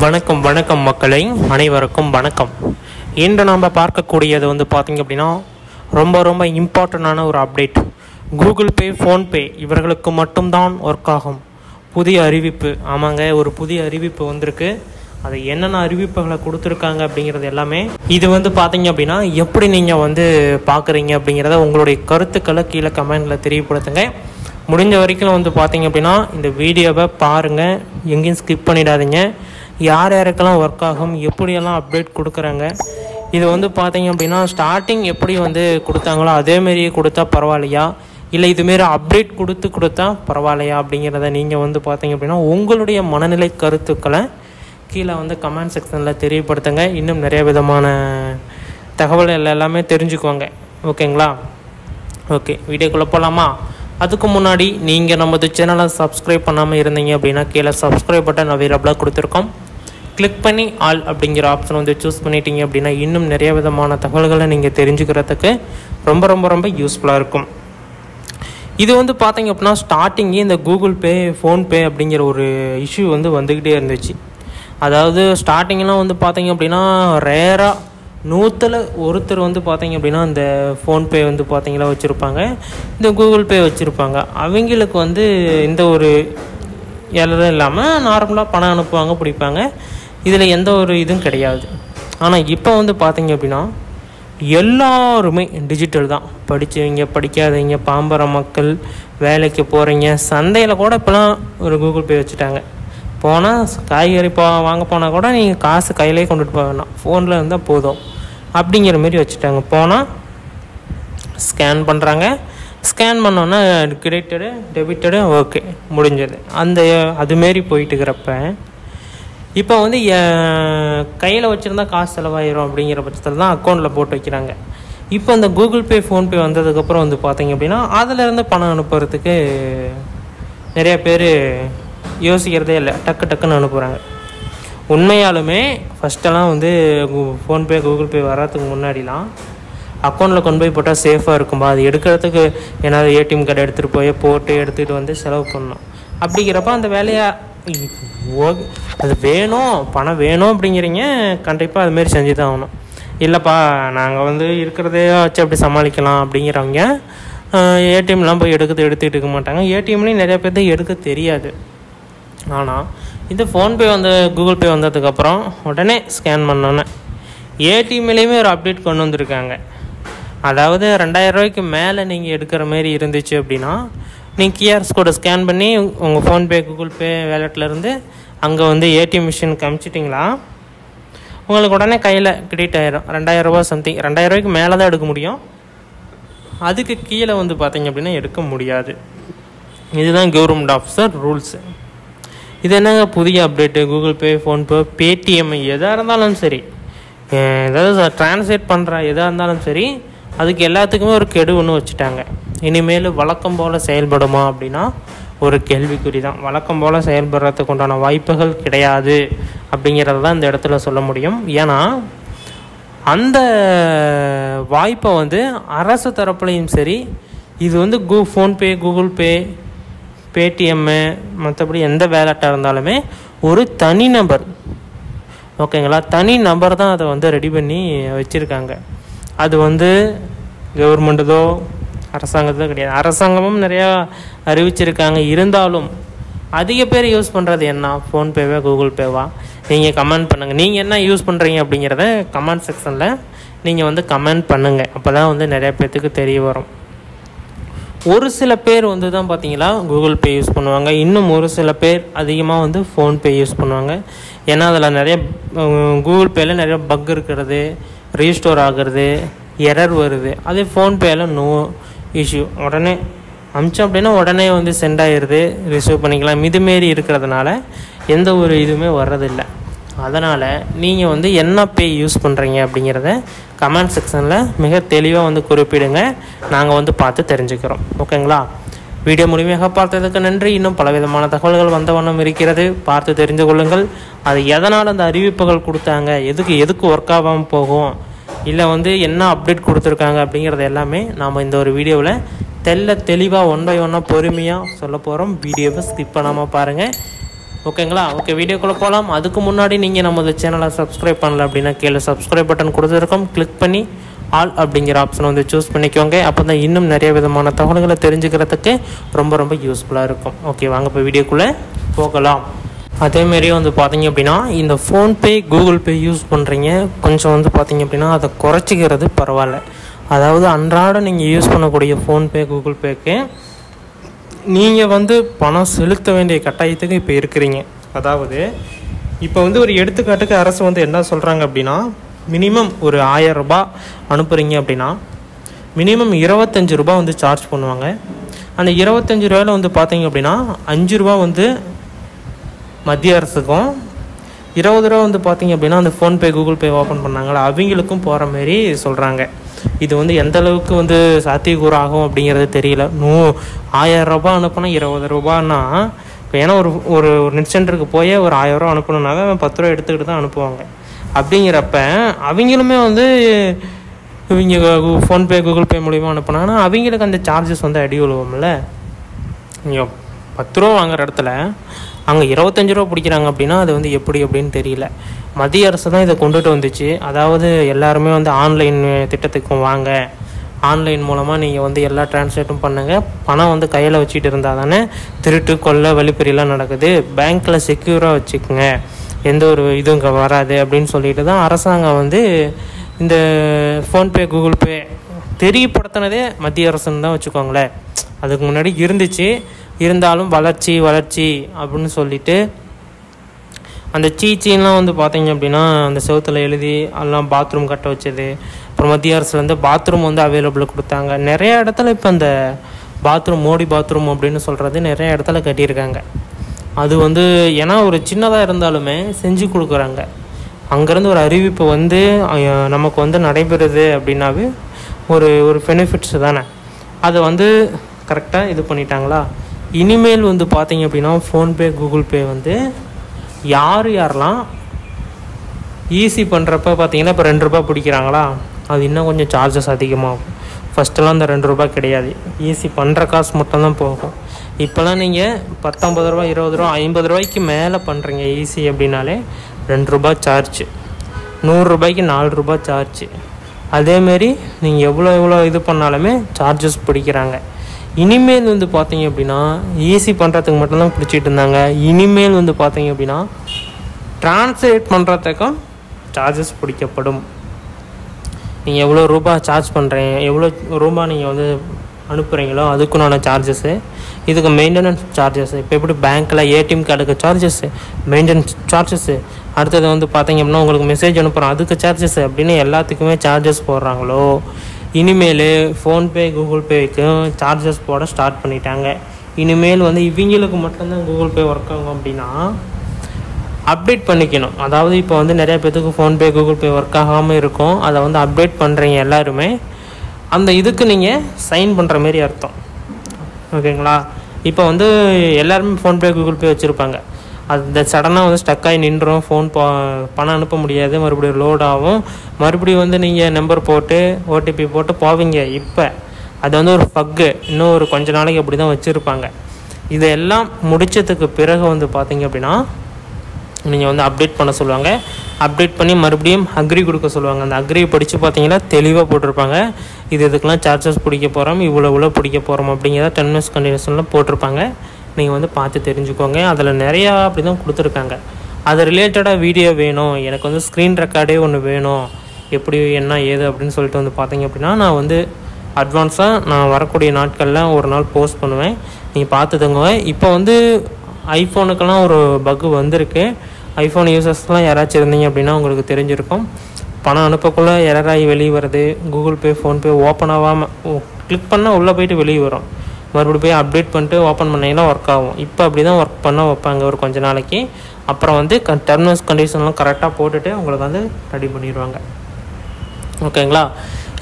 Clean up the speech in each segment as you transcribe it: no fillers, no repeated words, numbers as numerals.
வணக்கம் வணக்கம் மக்களை அனைவருக்கும் வணக்கம். இன்று நாம் பார்க்கக்கூடியது பார்த்திங்க அப்படின்னா ரொம்ப இம்பார்ட்டண்டான ஒரு அப்டேட். கூகுள் பே, ஃபோன்பே இவர்களுக்கு மட்டும்தான் ஒர்க் ஆகும். புதிய அறிவிப்பு. ஆமாங்க, ஒரு புதிய அறிவிப்பு வந்திருக்கு. அது என்னென்ன அறிவிப்புகளை கொடுத்துருக்காங்க அப்படிங்கிறது எல்லாமே இது பார்த்திங்க அப்படின்னா எப்படி நீங்கள் பார்க்குறீங்க அப்படிங்கிறத உங்களுடைய கருத்துக்களை கீழே கமெண்டில் தெரியப்படுத்துங்க. முடிஞ்ச வரைக்கும் பார்த்திங்க அப்படின்னா இந்த வீடியோவை பாருங்கள், எங்கேயும் ஸ்கிப் பண்ணிடாதீங்க. யார் யாருக்கெல்லாம் ஒர்க் ஆகும், எப்படியெல்லாம் அப்டேட் கொடுக்குறாங்க, இது பார்த்திங்க அப்படின்னா ஸ்டார்டிங் எப்படி கொடுத்தாங்களோ அதேமாரியே கொடுத்தா பரவாயில்லையா, இல்லை இதுமாரி அப்டேட் கொடுத்தா பரவாயில்லையா அப்படிங்கிறத நீங்கள் பார்த்திங்க அப்படின்னா உங்களுடைய மனநிலை கருத்துக்களை கீழே கமெண்ட் செக்ஷனில் தெரியப்படுத்துங்க. இன்னும் நிறைய விதமான தகவல்கள் எல்லாமே தெரிஞ்சுக்குவாங்க. ஓகேங்களா? ஓகே, வீடியோக்குள்ளே போகலாமா? அதுக்கு முன்னாடி நீங்கள் நமது சேனலை சப்ஸ்கிரைப் பண்ணாமல் இருந்தீங்க அப்படின்னா கீழே சப்ஸ்கிரைப் பட்டன் அவைலபிளாக கொடுத்துருக்கோம். கிளிக் பண்ணி ஆல் அப்படிங்கிற ஆப்ஷன் சூஸ் பண்ணிட்டீங்க அப்படின்னா இன்னும் நிறைய விதமான தகவல்களை நீங்கள் தெரிஞ்சுக்கிறதுக்கு ரொம்ப யூஸ்ஃபுல்லாக இருக்கும். இது பார்த்திங்க அப்படின்னா ஸ்டார்டிங்கே இந்த கூகுள் பே, ஃபோன்பே அப்படிங்கிற ஒரு இஷ்யூ வந்துக்கிட்டே இருந்துச்சு. அதாவது ஸ்டார்டிங்கெலாம் பார்த்திங்க அப்படின்னா ரேராக 100ல் ஒருத்தர் பார்த்திங்க அப்படின்னா இந்த ஃபோன்பே பார்த்திங்களா வச்சுருப்பாங்க, இந்த கூகுள் பே வச்சுருப்பாங்க. அவங்களுக்கு இந்த ஒரு எல்லாம் இல்லாமல் நார்மலாக பணம் அனுப்புவாங்க, பிடிப்பாங்க. இதில் எந்த ஒரு இதுவும் கிடையாது. ஆனால் இப்போ பார்த்திங்க அப்படின்னா எல்லாருமே டிஜிட்டல் தான். படித்தவங்க, படிக்காதவங்க, பாம்பர மக்கள், வேலைக்கு போகிறீங்க, சந்தையில் கூட இப்போலாம் ஒரு கூகுள் பே வச்சுட்டாங்க. போனால் காய்கறி வாங்க போனால் கூட நீங்கள் காசு கையிலே கொண்டுட்டு போக வேண்டாம், ஃபோனில் இருந்தால் போதும் அப்படிங்கிற மாரி வச்சுட்டாங்க. போனால் ஸ்கேன் பண்ணுறாங்க, ஸ்கேன் பண்ணோன்னா கிரெடிட்டடு, டெபிட்டடு, ஓகே, முடிஞ்சது. அதுமாரி போயிட்டுக்கிறப்ப இப்போ கையில் வச்சுருந்தா காசு செலவாயிரும் அப்படிங்கிற பட்சத்தில் தான் அக்கௌண்ட்டில் போட்டு வைக்கிறாங்க. இப்போ இந்த கூகுள் பே, ஃபோன்பே வந்ததுக்கப்புறம் பார்த்திங்க அப்படின்னா அதிலேருந்து பணம் அனுப்புறதுக்கு நிறைய பேர் யோசிக்கிறதே இல்லை, டக்குன்னு அனுப்புகிறாங்க. உண்மையாலுமே ஃபஸ்ட்டெல்லாம் ஃபோன்பே, கூகுள் பே வர்றதுக்கு முன்னாடிலாம் அக்கௌண்ட்டில் கொண்டு போய் போட்டால் சேஃபாக இருக்கும்பா, அது எடுக்கிறதுக்கு ஏதாவது ஏடிஎம் கார்டு எடுத்துகிட்டு போட்டு எடுத்துகிட்டு செலவு பண்ணணும். அப்படிங்கிறப்ப அந்த வேலையை அது வேணும், பணம் வேணும் அப்படிங்கிறீங்க, கண்டிப்பாக அதுமாரி செஞ்சு தான் ஆகணும். இல்லைப்பா நாங்கள் இருக்கிறதே வச்சு அப்படி சமாளிக்கலாம் அப்படிங்கிறவங்க ஏடிஎம்லாம் போய் எடுத்துக்கிட்டு இருக்க மாட்டாங்க. ஏடிஎம்லேயும் நிறைய பேர்த்து எடுக்க தெரியாது. ஆனால் இந்த ஃபோன்பே கூகுள் பே வந்ததுக்கப்புறம் உடனே ஸ்கேன் பண்ணோன்னே ஏடிஎம்லேயுமே ஒரு அப்டேட் கொண்டு வந்திருக்காங்க. அதாவது 2000 ரூபாய்க்கு மேலே நீங்கள் எடுக்கிற மாரி இருந்துச்சு அப்படின்னா நீங்கள் கியூஆர் கோடை ஸ்கேன் பண்ணி உங்கள் ஃபோன்பே, கூகுள் பே வேலெட்லேருந்து அங்கே ஏடிஎம் மிஷின் காமிச்சிட்டிங்களா, உங்களுக்கு உடனே கையில் கிரெடிட் ஆயிரும். 2000 ரூபா சம்திங், 2000 ரூபாய்க்கு மேலே தான் எடுக்க முடியும், அதுக்கு கீழே பார்த்திங்க அப்படின்னா எடுக்க முடியாது. இதுதான் கவர்மெண்ட் ஆஃபீஸர் ரூல்ஸு. இது என்னங்க புதிய update? Google Pay, PhonePe, Paytm எதாக இருந்தாலும் சரி, ஏதாவது ட்ரான்ஸ்லேட் பண்ணுற எதாக இருந்தாலும் சரி, அதுக்கு எல்லாத்துக்குமே ஒரு கெடு ஒன்று வச்சுட்டாங்க. இனிமேல் வழக்கம் போல் செயல்படுமா அப்படின்னா ஒரு கேள்விக்குறி தான். வழக்கம் போல் செயல்படுறதுக்கு உண்டான வாய்ப்புகள் கிடையாது அப்படிங்கிறத தான் இந்த இடத்துல சொல்ல முடியும். ஏன்னா அந்த வாய்ப்பை அரசு தரப்புலையும் சரி, இது ஃபோன்பே, கூகுள் பே, பேடிஎம்மு, மற்றபடி எந்த வேலெட்டாக இருந்தாலுமே ஒரு தனிநபர், ஓகேங்களா, தனி நபர் தான் அதை ரெடி பண்ணி வச்சுருக்காங்க. அது கவர்மெண்ட்டுதோ அரசாங்கத்தோ கிடையாது. அரசாங்கமும் நிறையா அறிவிச்சிருக்காங்க. இருந்தாலும் அதிக பேர் யூஸ் பண்ணுறது என்ன, ஃபோன்பேவா, கூகுள் பேவா? நீங்கள் கமெண்ட் பண்ணுங்கள். நீங்கள் என்ன யூஸ் பண்ணுறீங்க அப்படிங்கிறத கமெண்ட் செக்ஷனில் நீங்கள் கமெண்ட் பண்ணுங்கள். அப்போ தான் நிறைய பேர்த்துக்கு தெரிய வரும். ஒரு சில பேர் தான் பார்த்தீங்களா கூகுள் பே யூஸ் பண்ணுவாங்க. இன்னும் ஒரு சில பேர் அதிகமாக ஃபோன்பே யூஸ் பண்ணுவாங்க. ஏன்னா அதில் நிறைய கூகுள் பேயில் நிறைய பக் இருக்கிறது, ரீஸ்டோர் ஆகிறது, எரர் வருது. அதே ஃபோன்பேயில் நோ இஷ்யூ, உடனே அமிச்சோம் அப்படின்னா உடனே சென்ட் ஆகிடுது, ரிசீவ் பண்ணிக்கலாம். இதுமாரி இருக்கிறதுனால எந்த ஒரு இதுவுமே வர்றதில்லை. அதனால் நீங்கள் என்ன பே யூஸ் பண்ணுறீங்க அப்படிங்கிறத கமெண்ட் செக்ஷனில் மிக தெளிவாக குறிப்பிடுங்க. நாங்கள் பார்த்து தெரிஞ்சுக்கிறோம். ஓகேங்களா? வீடியோ முழுமையாக பார்த்ததுக்கு நன்றி. இன்னும் பலவிதமான தகவல்கள் வந்த வண்ணம் இருக்கிறது, பார்த்து தெரிந்து கொள்ளுங்கள். அது எதனால் அந்த அறிவிப்புகள் கொடுத்தாங்க, எதுக்கு ஒர்க் ஆகாமல் போகும், இல்லை என்ன அப்டேட் கொடுத்துருக்காங்க அப்படிங்கிறது எல்லாமே நாம் இந்த ஒரு வீடியோவில் தெளிவாக 1 by 1 பொறுமையாக சொல்ல போகிறோம். வீடியோவை ஸ்கிப் பண்ணாமல் பாருங்கள். ஓகேங்களா? ஓகே, வீடியோக்குள்ளே போகலாம். அதுக்கு முன்னாடி நீங்கள் நமது சேனலை சப்ஸ்கிரைப் பண்ணல அப்படின்னா கீழே சப்ஸ்கிரைப் பட்டன் கொடுத்துருக்கோம், கிளிக் பண்ணி ஆல் அப்படிங்கிற ஆப்ஷனை வந்து சூஸ் பண்ணிக்கோங்க. அப்போ தான் இன்னும் நிறைய விதமான தகவல்களை தெரிஞ்சுக்கிறதுக்கு ரொம்ப யூஸ்ஃபுல்லாக இருக்கும். ஓகே, வாங்க இப்போ வீடியோக்குள்ளே போகலாம். அதேமாரி வந்து பார்த்திங்க அப்படின்னா இந்த ஃபோன்பே கூகுள் பே யூஸ் பண்ணுறீங்க, கொஞ்சம் வந்து பார்த்திங்க அப்படின்னா அதை குறைச்சிக்கிறது பரவாயில்ல. அதாவது அன்றாட நீங்கள் யூஸ் பண்ணக்கூடிய ஃபோன்பே கூகுள் பேக்கு நீங்கள் வந்து பணம் செலுத்த வேண்டிய கட்டாயத்துக்கு இப்போ இருக்கிறீங்க. அதாவது இப்போ வந்து ஒரு எடுத்துக்காட்டுக்கு அரசு வந்து என்ன சொல்கிறாங்க அப்படின்னா, மினிமம் ஒரு 1000 ரூபாய் அனுப்புகிறீங்க அப்படின்னா மினிமம் 25 ரூபா வந்து சார்ஜ் பண்ணுவாங்க. அந்த 25 ரூபாயில் வந்து பார்த்திங்க அப்படின்னா 5 ரூபா வந்து மத்திய அரசுக்கும், 20 ரூபா வந்து பார்த்திங்க அப்படின்னா அந்த ஃபோன்பே கூகுள் பே ஓப்பன் பண்ணாங்களா அவங்களுக்கும் போகிற மாரி சொல்கிறாங்க. இது வந்து எந்த அளவுக்கு வந்து சாத்தியக்கூறு ஆகும் அப்படிங்கிறது தெரியல. 1000 ரூபாய் அனுப்புனா 20 ரூபான்னா இப்போ ஏன்னா ஒரு நெட் சென்டருக்கு போய் ஒரு 1000 ரூபா அனுப்பணுன்னாவே 10 ரூபா எடுத்துக்கிட்டு தான் அனுப்புவாங்க. அப்படிங்கிறப்ப அவங்களுமே வந்து இவங்க ஃபோன்பே கூகுள் பே மூலிமா அனுப்புனாங்கன்னா அவங்களுக்கு அந்த சார்ஜஸ் வந்து அடி விழுவோம்ல. இங்கே 10 ரூபா வாங்குற இடத்துல அங்கே 25 ரூபா பிடிக்கிறாங்க அப்படின்னா அது வந்து எப்படி அப்படின்னு தெரியல. மத்திய அரசு தான் இதை கொண்டுட்டு வந்துச்சு. அதாவது எல்லாருமே வந்து ஆன்லைன் திட்டத்துக்கும் வாங்க, ஆன்லைன் மூலமாக நீங்கள் வந்து எல்லா டிரான்ஸ்லேட்டும் பண்ணுங்கள், பணம் வந்து கையில் வச்சுட்டு இருந்தால் தானே திருட்டு கொள்ளை வழிப்பறிலாம் நடக்குது, பேங்க்கில் செக்யூராக வச்சுக்கோங்க, எந்த ஒரு இதுவும் இங்கே வராது அப்படின்னு சொல்லிட்டு தான் அரசாங்கம் வந்து இந்த ஃபோன்பே கூகுள் பே தெரியப்படுத்தினதே மத்திய அரசுன்னு தான் வச்சுக்கோங்களேன். அதுக்கு முன்னாடி இருந்துச்சு, இருந்தாலும் வளர்ச்சி அப்படின்னு சொல்லிட்டு அந்த சீச்சின்லாம் வந்து பார்த்திங்க அப்படின்னா அந்த செவத்தில் எழுதி எல்லாம் பாத்ரூம் கட்ட வச்சது. அப்புறம் மத்திய அரசுலேருந்து பாத்ரூம் வந்து அவைலபிள் கொடுத்தாங்க. நிறைய இடத்துல இப்போ அந்த பாத்ரூம் மோடி பாத்ரூம் அப்படின்னு சொல்கிறது நிறைய இடத்துல கட்டியிருக்காங்க. அது வந்து ஏன்னா ஒரு சின்னதாக இருந்தாலுமே செஞ்சு கொடுக்குறாங்க. அங்கேருந்து ஒரு அறிவிப்பு வந்து நமக்கு வந்து நடைபெறுது அப்படின்னாவே ஒரு பெனிஃபிட்ஸ் தானே. அதை வந்து கரெக்டாக இது பண்ணிட்டாங்களா. இனிமேல் வந்து பார்த்திங்க அப்படின்னா ஃபோன்பே கூகுள் பே வந்து யாரெல்லாம் ஈஸி பண்ணுறப்ப பார்த்திங்கன்னா இப்போ 2 ரூபா பிடிக்கிறாங்களா, அது இன்னும் கொஞ்சம் சார்ஜஸ் அதிகமாகும். ஃபஸ்ட்டெல்லாம் அந்த 2 ரூபா கிடையாது, ஈஸி பண்ணுற காசு மட்டும்தான் போகும். இப்போலாம் நீங்கள் 19 ரூபா 20 ரூபா 50 ரூபாய்க்கு மேலே பண்ணுறீங்க ஈஸி அப்படின்னாலே 2 ரூபா சார்ஜ், 100 ரூபாய்க்கு 4 ரூபா சார்ஜ். அதேமாரி நீங்கள் எவ்வளோ இது பண்ணாலுமே சார்ஜஸ் பிடிக்கிறாங்க. இனிமேல் வந்து பார்த்திங்க அப்படின்னா ஈஸி பண்ணுறதுக்கு மட்டும்தான் பிடிச்சிட்டு இருந்தாங்க. இனிமேல் வந்து பார்த்திங்க அப்படின்னா ட்ரான்ஸ்லேட் பண்ணுறதுக்கும் சார்ஜஸ் பிடிக்கப்படும். நீங்கள் எவ்வளோ ரூபா சார்ஜ் பண்ணுறீங்க, எவ்வளோ ரூபா நீங்கள் வந்து அனுப்புகிறீங்களோ அதுக்குண்டான சார்ஜஸ்ஸு, இதுக்கு மெயின்டெனன்ஸ் சார்ஜஸ்ஸு. இப்போ எப்படி பேங்க்கில் ஏடிஎம் கார்டுக்கு சார்ஜஸ்ஸு, மெயின்டெனன்ஸ் சார்ஜஸ்ஸு, அடுத்தது வந்து பார்த்திங்க அப்படின்னா உங்களுக்கு மெசேஜ் அனுப்புகிறோம் அதுக்கு சார்ஜஸ்ஸு அப்படின்னு எல்லாத்துக்குமே சார்ஜஸ் போடுறாங்களோ, இனிமேல் ஃபோன்பே கூகுள் பேக்கும் சார்ஜஸ் போட ஸ்டார்ட் பண்ணிட்டாங்க. இனிமேல் வந்து இவங்களுக்கு மட்டும்தான் கூகுள் பே ஒர்க் ஆகும் அப்படின்னா அப்டேட் பண்ணிக்கணும். அதாவது இப்போ வந்து நிறைய பேருக்கு ஃபோன்பே கூகுள் பே ஒர்க் ஆகாமல் இருக்கும், அதை வந்து அப்டேட் பண்ணுறீங்க எல்லாருமே, அந்த இதுக்கு நீங்கள் சைன் பண்ணுற மாரி அர்த்தம். ஓகேங்களா? இப்போ வந்து எல்லாருமே ஃபோன்பே கூகுள் பே வச்சுருப்பாங்க, அது சடனாக வந்து ஸ்டக்காகி நின்றும், பணம் அனுப்ப முடியாது, மறுபடியும் லோட் ஆகும், மறுபடியும் வந்து நீங்கள் நம்பர் போட்டு ஓடிபி போட்டு போவீங்க. இப்போ அது வந்து ஒரு பக்கு, இன்னும் ஒரு கொஞ்ச நாளைக்கு அப்படி தான் வச்சுருப்பாங்க. இதெல்லாம் முடித்ததுக்கு பிறகு வந்து பார்த்திங்க அப்படின்னா நீங்கள் வந்து அப்டேட் பண்ண சொல்லுவாங்க. அப்டேட் பண்ணி மறுபடியும் அக்ரி கொடுக்க சொல்லுவாங்க. அந்த அக்ரியை படித்து பார்த்தீங்கன்னா தெளிவாக போட்டிருப்பாங்க, இதுக்கெல்லாம் சார்ஜஸ் பிடிக்க போகிறோம், இவ்வளோ பிடிக்க போகிறோம் அப்படிங்கிறத டெர்ம்ஸ் கண்டிஷனில் போட்டிருப்பாங்க. நீங்கள் வந்து பார்த்து தெரிஞ்சுக்கோங்க. அதில் நிறையா அப்படி தான் கொடுத்துருக்காங்க. அது ரிலேட்டடாக வீடியோ வேணும், எனக்கு வந்து ஸ்க்ரீன் ரெக்கார்டே ஒன்று வேணும், எப்படி என்ன ஏது அப்படின்னு சொல்லிட்டு வந்து பார்த்தீங்க அப்படின்னா நான் வந்து அட்வான்ஸாக நான் வரக்கூடிய நாட்களில் ஒரு நாள் போஸ்ட் பண்ணுவேன், நீங்கள் பார்த்துக்கோங்க. இப்போ வந்து ஐஃபோனுக்கெல்லாம் ஒரு பக்கு வந்திருக்கு. ஐஃபோன் யூசர்ஸ்லாம் யாராச்சும் இருந்தீங்க அப்படின்னா உங்களுக்கு தெரிஞ்சிருக்கும். பணம் அனுப்பக்குள்ளே எரராகி வெளியே வருது, கூகுள் பே ஃபோன்பே ஓப்பன் ஆகாமல் கிளிக் பண்ணால் உள்ளே போய்ட்டு வெளியே வரும், மறுபடியும் போய் அப்டேட் பண்ணிட்டு ஓப்பன் பண்ணிங்கன்னா ஒர்க் ஆகும். இப்போ அப்படி தான் ஒர்க் பண்ண வைப்பாங்க ஒரு கொஞ்ச நாளைக்கு. அப்புறம் வந்து டெர்ம்ஸ் கண்டிஷன்லாம் கரெக்டாக போட்டுட்டு உங்களுக்கு வந்து ரெடி பண்ணிடுவாங்க. ஓகேங்களா?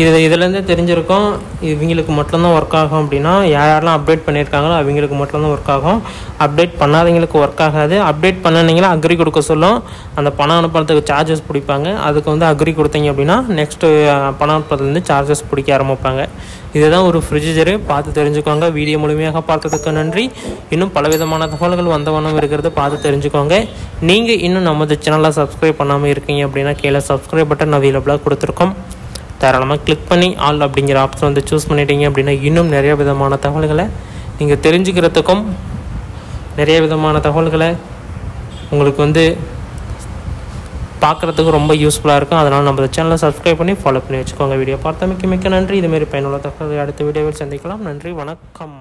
இதுலேருந்தே தெரிஞ்சிருக்கும் இவங்களுக்கு மட்டும்தான் ஒர்க் ஆகும் அப்படின்னா, யாரெல்லாம் அப்டேட் பண்ணியிருக்காங்களோ அவங்களுக்கு மட்டும்தான் ஒர்க் ஆகும். அப்டேட் பண்ணாதவங்களுக்கு ஒர்க் ஆகாது. அப்டேட் பண்ணினீங்களா அக்ரி கொடுக்க சொல்லும். அந்த பணம் அனுப்புறதுக்கு சார்ஜஸ் பிடிப்பாங்க. அதுக்கு வந்து அக்ரி கொடுத்தீங்க அப்படின்னா நெக்ஸ்ட்டு பணம் அனுப்புறதுலேருந்து சார்ஜஸ் பிடிக்க ஆரம்பிப்பாங்க. இதுதான் ஒரு ப்ரொசீஜரு. பார்த்து தெரிஞ்சுக்கோங்க. வீடியோ முழுமையாக பார்த்ததுக்கு நன்றி. இன்னும் பலவிதமான தகவல்கள் வந்தவண்ணம் இருக்கிறது, பார்த்து தெரிஞ்சுக்கோங்க. நீங்கள் இன்னும் நமது சேனலை சப்ஸ்கிரைப் பண்ணாமல் இருக்கீங்க அப்படின்னா கீழே சப்ஸ்கிரைப் பட்டன் அவைலபிளாக கொடுத்துருக்கோம். தாராளமாக கிளிக் பண்ணி ஆல் அப்படிங்கிற ஆப்ஷன் வந்து சூஸ் பண்ணிட்டீங்க அப்படின்னா இன்னும் நிறைய விதமான தகவல்களை நீங்கள் தெரிஞ்சுக்கிறதுக்கும் நிறைய விதமான தகவல்களை உங்களுக்கு வந்து பார்க்குறதுக்கு ரொம்ப யூஸ்ஃபுல்லாக இருக்கும். அதனால் நம்ம சேனலை சப்ஸ்கிரைப் பண்ணி ஃபாலோ பண்ணி வச்சுக்கோங்க. வீடியோ பார்த்தமைக்கு மிக்க நன்றி. இதுமாரி பயனுள்ள தகவல்களை அடுத்த வீடியோவில் சந்திக்கலாம். நன்றி, வணக்கம்.